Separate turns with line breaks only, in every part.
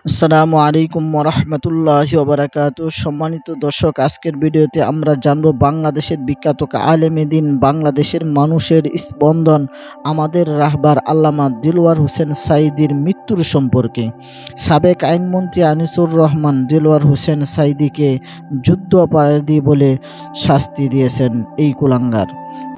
আসসালামু আলাইকুম ওরহমতুল্লাহি ওবারাকাতু। সম্মানিত দর্শক, আজকের ভিডিওতে আমরা জানব বাংলাদেশের বিখ্যাত আলেমে দ্বীন, বাংলাদেশের মানুষের স্পন্দন, আমাদের রাহবার আল্লামা দিলওয়ার হোসেন সাঈদীর মৃত্যুর সম্পর্কে। সাবেক আইনমন্ত্রী আনিসুর রহমান দিলওয়ার হোসেন সাঈদীকে যুদ্ধাপরাধী বলে শাস্তি দিয়েছেন এই কুলাঙ্গার।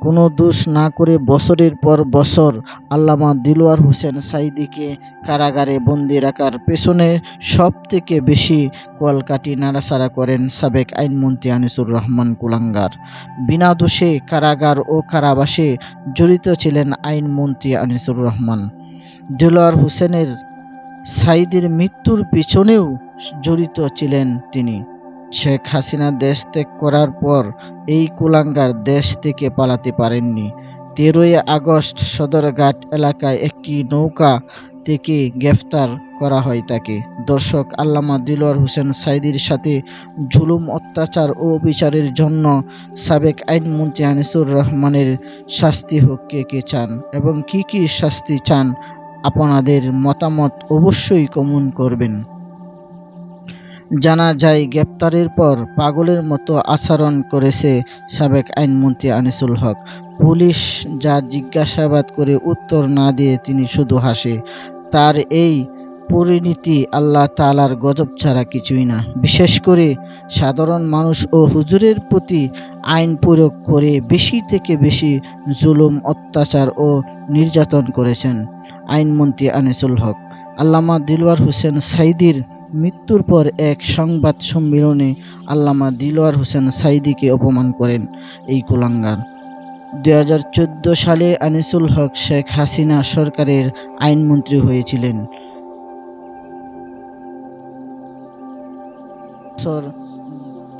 কোনো দোষ না করে বছরের পর বছর আল্লামা দিলওয়ার হোসেন সাঈদীকে কারাগারে বন্দী রাখার পেছনে সবথেকে বেশি কলকাঠি নাড়াচাড়া করেন সাবেক আইনমন্ত্রী আনিসুর রহমান কুলাঙ্গার। বিনা দোষে কারাগার ও কারাবাসে জড়িত ছিলেন আইনমন্ত্রী আনিসুর রহমান। দিলওয়ার হোসেনের সাঈদীর মৃত্যুর পিছনেও জড়িত ছিলেন তিনি। শেখ হাসিনা দেশ ত্যাগ করার পর এই কুলাঙ্গার দেশ থেকে পালাতে পারেননি। 13ই আগস্ট সদরঘাট এলাকায় একটি নৌকা থেকে গ্রেফতার করা হয় তাকে। দর্শক, আল্লামা দিলওয়ার হোসেন সাঈদীর সাথে জুলুম, অত্যাচার ও বিচারের জন্য সাবেক আইনমন্ত্রী আনিসুর রহমানের শাস্তি হোক কে কে চান এবং কি শাস্তি চান, আপনাদের মতামত অবশ্যই কমেন্ট করবেন। জানা যায়, গ্রেপ্তারের পর পাগলের মতো আচরণ করেছে সাবেক আইনমন্ত্রী আনিসুল হক। পুলিশ যা জিজ্ঞাসাবাদ করে উত্তর না দিয়ে তিনি শুধু হাসে। তার এই পরিণতি আল্লাহ তাআলার গজব ছাড়া কিছুই না। বিশেষ করে সাধারণ মানুষ ও হুজুরের প্রতি আইন প্রয়োগ করে বেশি থেকে বেশি জুলুম, অত্যাচার ও নির্যাতন করেছেন আইনমন্ত্রী আনিসুল হক। আল্লামা দিলওয়ার হোসেন সাঈদীর মৃত্যুর পর এক সংবাদ সম্মেলনে আল্লামা দিলওয়ার হোসেন সাঈদীকে অপমান করেন এই কুলাঙ্গার। 2014 সালে আনিসুল হক শেখ হাসিনা সরকারের আইনমন্ত্রী হয়েছিলেন।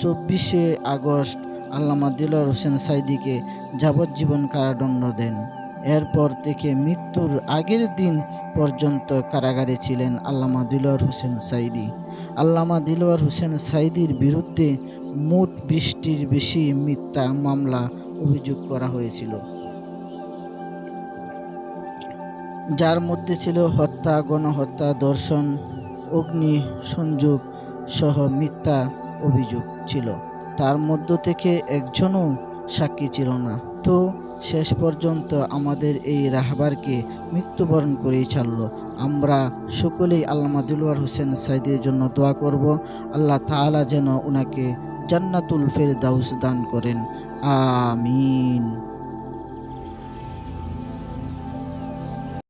24শে আগস্ট আল্লামা দিলওয়ার হোসেন সাঈদীকে যাবজ্জীবন কারাদণ্ড দেন। এরপর থেকে মৃত্যুর আগের দিন পর্যন্ত কারাগারে ছিলেন আল্লামা দিলওয়ার হোসেন সাঈদী। আল্লামা দিলওয়ার হোসেন সাঈদীর বিরুদ্ধে মোট 20টির বেশি মিথ্যা মামলা অভিযোগ করা হয়েছিল, যার মধ্যে ছিল হত্যা, গণহত্যা, ধর্ষণ, অগ্নিসংযোগ সহ মিথ্যা অভিযোগ ছিল। তার মধ্য থেকে একজনও সাক্ষী ছিল না। তো শেষ পর্যন্ত আমাদের এই রাহবারকে মৃত্যুবরণ করেই ছাড়ল। আমরা সকলেই আল্লামা দিলওয়ার হোসেন সাঈদীর জন্য দোয়া করব, আল্লাহ তাআলা যেন উনাকে জান্নাতুল ফেরদাউস দান করেন। আমিন।